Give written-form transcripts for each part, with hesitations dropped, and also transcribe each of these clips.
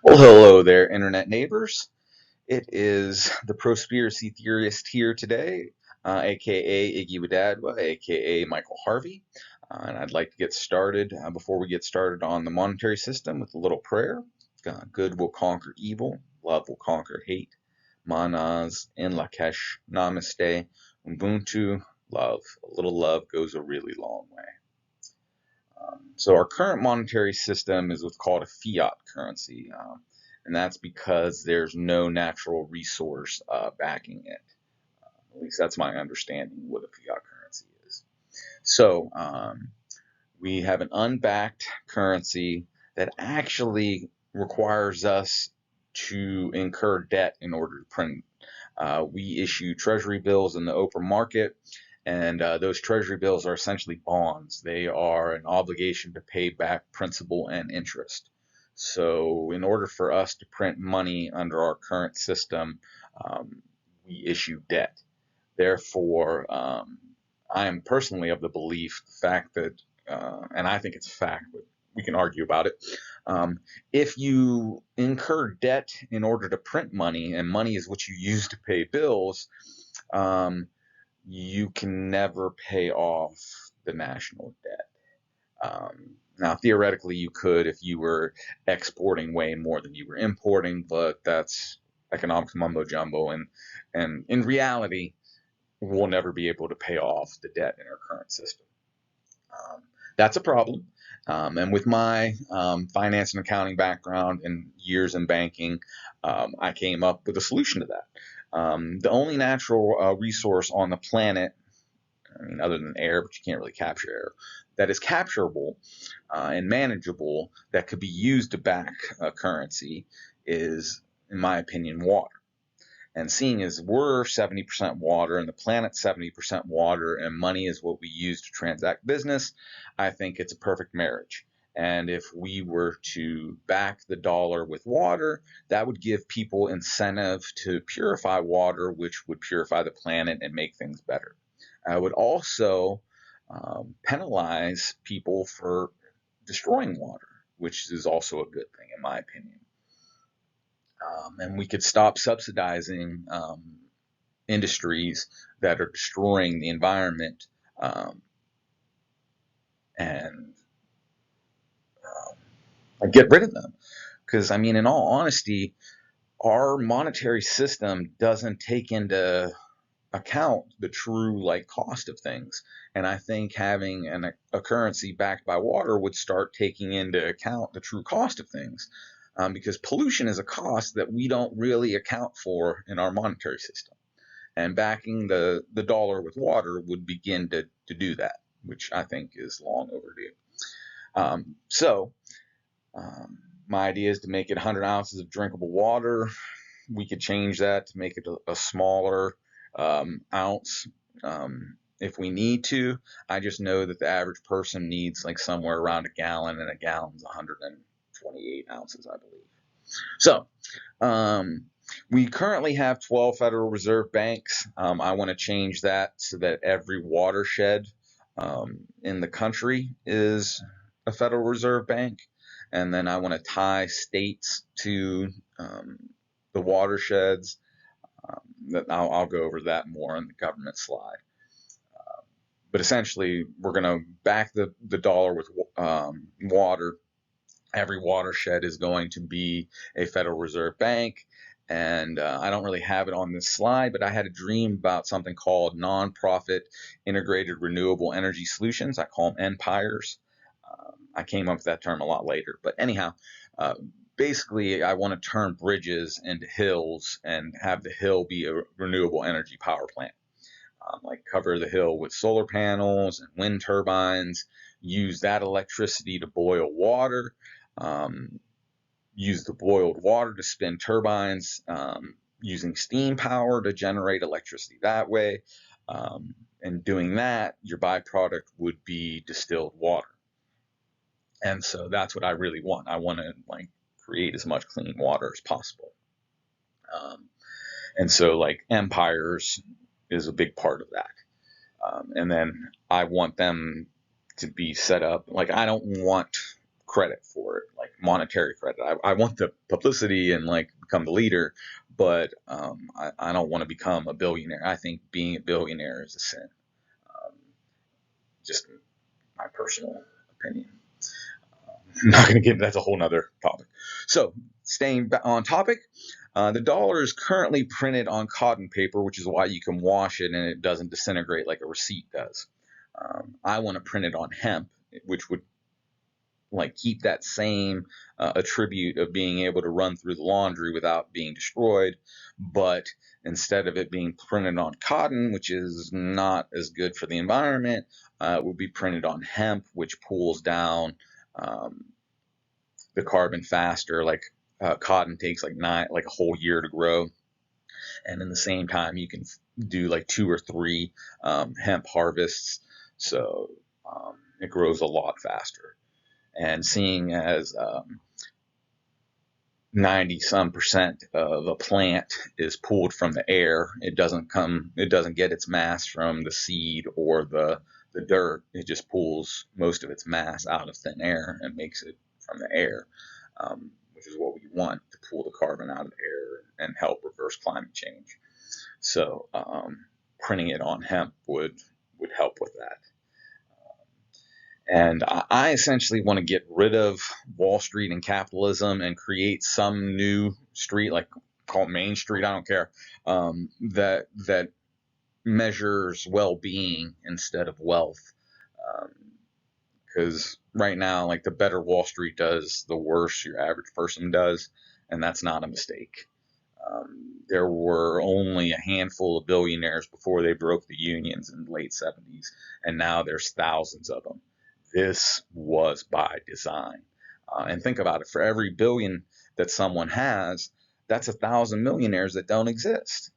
Well, hello there, internet neighbors. It is the Prospiracy Theorist here today, aka Iggy Wadadwa, aka Michael Harvey. And I'd like to get started before we get started on the monetary system with a little prayer. Good will conquer evil, love will conquer hate. Manas in Lakesh, Namaste, Ubuntu, love. A little love goes a really long way. So our current monetary system is what's called a fiat currency, and that's because there's no natural resource backing it. At least that's my understanding what a fiat currency is. So we have an unbacked currency that actually requires us to incur debt in order to print. We issue treasury bills in the open market, and those treasury bills are essentially bonds. They are an obligation to pay back principal and interest. So, in order for us to print money under our current system, we issue debt. Therefore, I am personally of the belief, the fact that, and I think it's a fact, but we can argue about it. If you incur debt in order to print money, and money is what you use to pay bills, you can never pay off the national debt. Now, theoretically, you could if you were exporting way more than you were importing, but that's economics mumbo jumbo, and in reality, we'll never be able to pay off the debt in our current system. That's a problem. And with my finance and accounting background and years in banking, I came up with a solution to that. The only natural resource on the planet, I mean, other than air, but you can't really capture air, that is capturable and manageable that could be used to back a currency is, in my opinion, water. And seeing as we're 70% water and the planet's 70% water and money is what we use to transact business, I think it's a perfect marriage. And if we were to back the dollar with water, that would give people incentive to purify water, which would purify the planet and make things better. I would also penalize people for destroying water, which is also a good thing, in my opinion. And we could stop subsidizing industries that are destroying the environment and get rid of them. Because, I mean, in all honesty, our monetary system doesn't take into account the true cost of things. And I think having a currency backed by water would start taking into account the true cost of things. Because pollution is a cost that we don't really account for in our monetary system. And backing the dollar with water would begin to do that, which I think is long overdue. So my idea is to make it 100 ounces of drinkable water. We could change that to make it a smaller ounce if we need to. I just know that the average person needs somewhere around a gallon, and a gallon's 128 ounces, I believe. So, we currently have 12 Federal Reserve banks. I want to change that so that every watershed in the country is a Federal Reserve bank. And then I want to tie states to the watersheds. I'll go over that more on the government slide. But essentially, we're going to back the dollar with water. Every watershed is going to be a Federal Reserve bank. And I don't really have it on this slide, but I had a dream about something called nonprofit integrated renewable energy solutions. I call them empires. I came up with that term a lot later. But anyhow, basically, I want to turn bridges into hills and have the hill be a renewable energy power plant. Cover the hill with solar panels and wind turbines, use that electricity to boil water, use the boiled water to spin turbines, using steam power to generate electricity that way. And doing that, your byproduct would be distilled water. And so that's what I really want. I want to create as much clean water as possible. And so empires is a big part of that. And then I want them to be set up. I don't want credit for it, like monetary credit. I want the publicity and like become the leader, but I don't want to become a billionaire. I think being a billionaire is a sin. Um, just my personal opinion. I'm not going to get, that's a whole nother topic. So staying on topic, the dollar is currently printed on cotton paper, which is why you can wash it and it doesn't disintegrate like a receipt does. I want to print it on hemp, which would like keep that same attribute of being able to run through the laundry without being destroyed, but instead of it being printed on cotton, which is not as good for the environment, it would be printed on hemp, which pulls down the carbon faster. Like cotton takes like a whole year to grow, and in the same time you can do like 2 or 3 hemp harvests, so it grows a lot faster. And seeing as 90 some percent of a plant is pulled from the air, it doesn't get its mass from the seed or the dirt. It just pulls most of its mass out of thin air and makes it from the air, which is what we want, to pull the carbon out of the air and help reverse climate change. So printing it on hemp would help with that. And I essentially want to get rid of Wall Street and capitalism and create some new street, like call it Main Street, I don't care, that measures well-being instead of wealth. Because right now, like the better Wall Street does, the worse your average person does, and that's not a mistake. There were only a handful of billionaires before they broke the unions in the late 70s, and now there's thousands of them. This was by design. And think about it, for every billion that someone has, that's 1,000 millionaires that don't exist.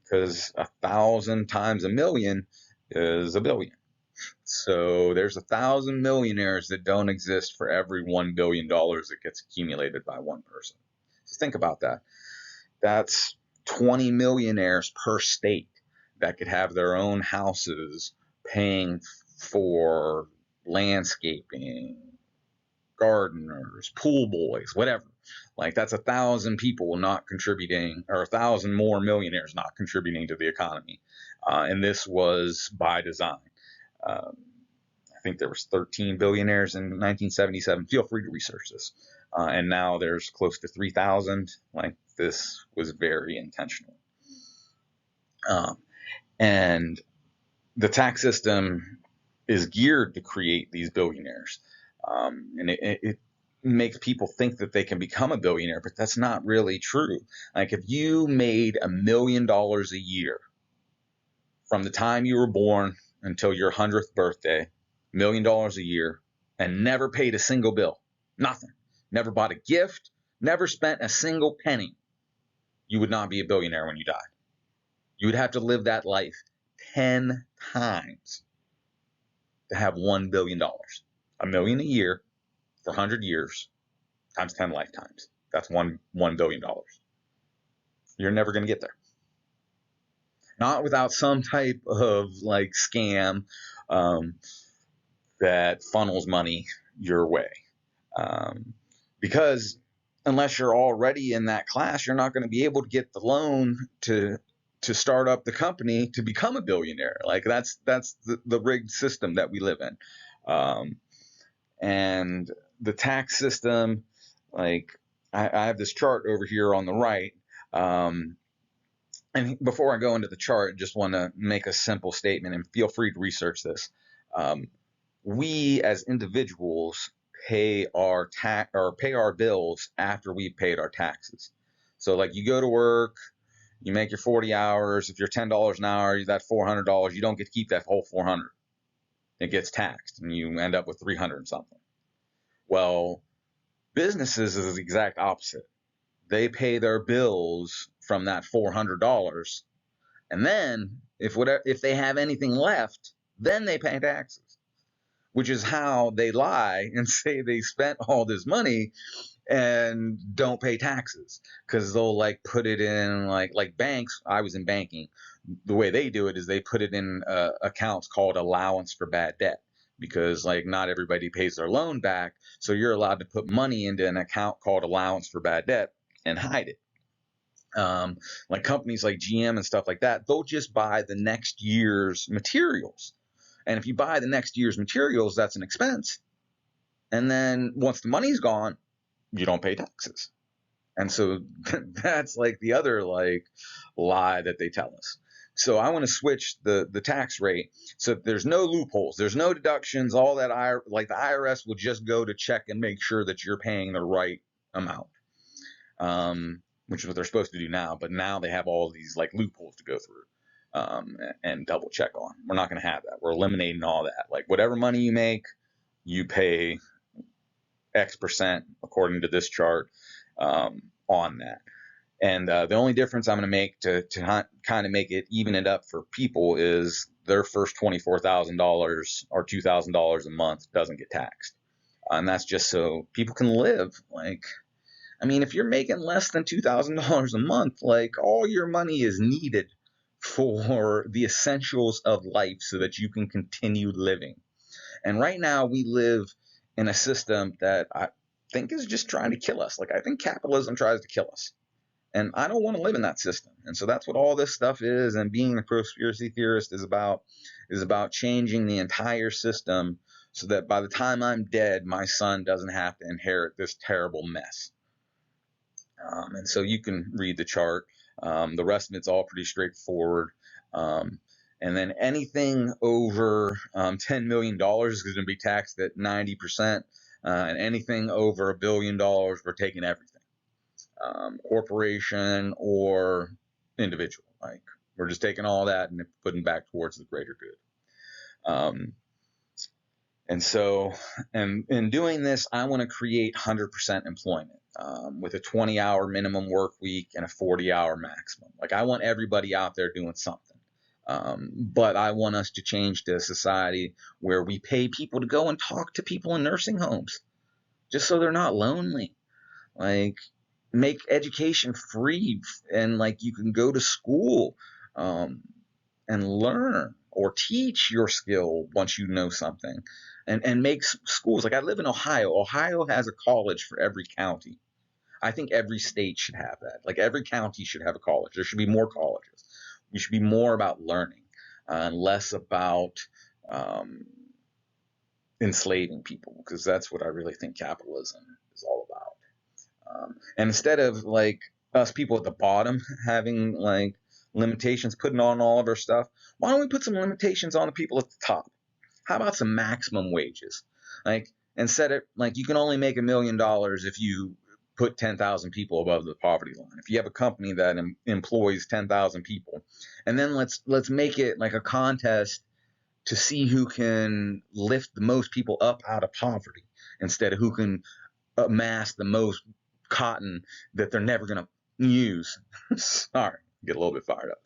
Because 1,000 times a million is a billion. So there's 1,000 millionaires that don't exist for every $1 billion that gets accumulated by one person. So think about that. That's 20 millionaires per state that could have their own houses paying for landscaping, gardeners, pool boys, whatever. Like that's 1,000 people not contributing, or 1,000 more millionaires not contributing to the economy. And this was by design. I think there was 13 billionaires in 1977. Feel free to research this. And now there's close to 3,000. Like this was very intentional. And the tax system is geared to create these billionaires. And it makes people think that they can become a billionaire, but that's not really true. Like if you made $1 million a year from the time you were born until your 100th birthday, $1 million a year, and never paid a single bill, nothing, never bought a gift, never spent a single penny, you would not be a billionaire when you died. You would have to live that life 10 times to have $1 billion. $1 million a year for 100 years times 10 lifetimes. That's $1 billion. You're never going to get there. Not without some type of like scam that funnels money your way. Because unless you're already in that class, you're not going to be able to get the loan to start up the company to become a billionaire. Like that's the rigged system that we live in. And the tax system, like I have this chart over here on the right. And before I go into the chart, just want to make a simple statement, and feel free to research this. We as individuals pay our bills after we've paid our taxes. So like you go to work, you make your 40 hours. If you're $10 an hour, that $400, you don't get to keep that whole 400. It gets taxed, and you end up with 300 and something. Well, businesses is the exact opposite. They pay their bills from that $400, and then if they have anything left, then they pay taxes, which is how they lie and say they spent all this money and don't pay taxes, because they'll like put it in like banks. I was in banking. The way they do it is they put it in accounts called allowance for bad debt. because like not everybody pays their loan back. So you're allowed to put money into an account called allowance for bad debt and hide it. Like companies like GM and stuff like that, they'll just buy the next year's materials. And if you buy the next year's materials, that's an expense. And then once the money's gone, you don't pay taxes. And so that's like the other like lie that they tell us. So I want to switch the tax rate so there's no loopholes, there's no deductions, all that. Like the IRS will just go to check and make sure that you're paying the right amount, which is what they're supposed to do now. But now they have all of these like loopholes to go through and double check on. We're not going to have that. We're eliminating all that. Like whatever money you make, you pay X percent according to this chart on that. And the only difference I'm going to make to kind of make it even it up for people is their first $24,000 or $2,000 a month doesn't get taxed. And that's just so people can live. Like, I mean, if you're making less than $2,000 a month, like all your money is needed for the essentials of life so that you can continue living. And right now we live in a system that I think is just trying to kill us. Like, I think capitalism tries to kill us. And I don't want to live in that system. And so that's what all this stuff is. And being a conspiracy theorist is about changing the entire system so that by the time I'm dead, my son doesn't have to inherit this terrible mess. And so you can read the chart. The rest of it's all pretty straightforward. And then anything over $10 million is going to be taxed at 90%. And anything over $1 billion, we're taking everything. Corporation or individual. Like, we're just taking all that and putting back towards the greater good. And so, and in doing this, I want to create 100% employment with a 20-hour minimum work week and a 40-hour maximum. Like, I want everybody out there doing something. But I want us to change to a society where we pay people to go and talk to people in nursing homes just so they're not lonely. Like, make education free, and like you can go to school and learn or teach your skill once you know something, and make schools. Like, I live in Ohio. Ohio has a college for every county. I think every state should have that. Like, every county should have a college. There should be more colleges. We should be more about learning and less about enslaving people, because that's what I really think capitalism is all about. And instead of like us people at the bottom having like limitations putting on all of our stuff, why don't we put some limitations on the people at the top? How about some maximum wages? Like, instead of like, you can only make $1 million if you put 10,000 people above the poverty line. If you have a company that employs 10,000 people, and then let's make it like a contest to see who can lift the most people up out of poverty instead of who can amass the most cotton that they're never going to use. Sorry, get a little bit fired up.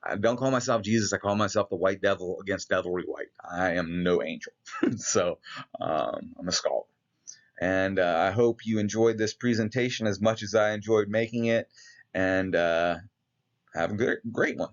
I don't call myself Jesus. I call myself the white devil against devilry white. I am no angel. So I'm a scholar. And I hope you enjoyed this presentation as much as I enjoyed making it. And have a great one.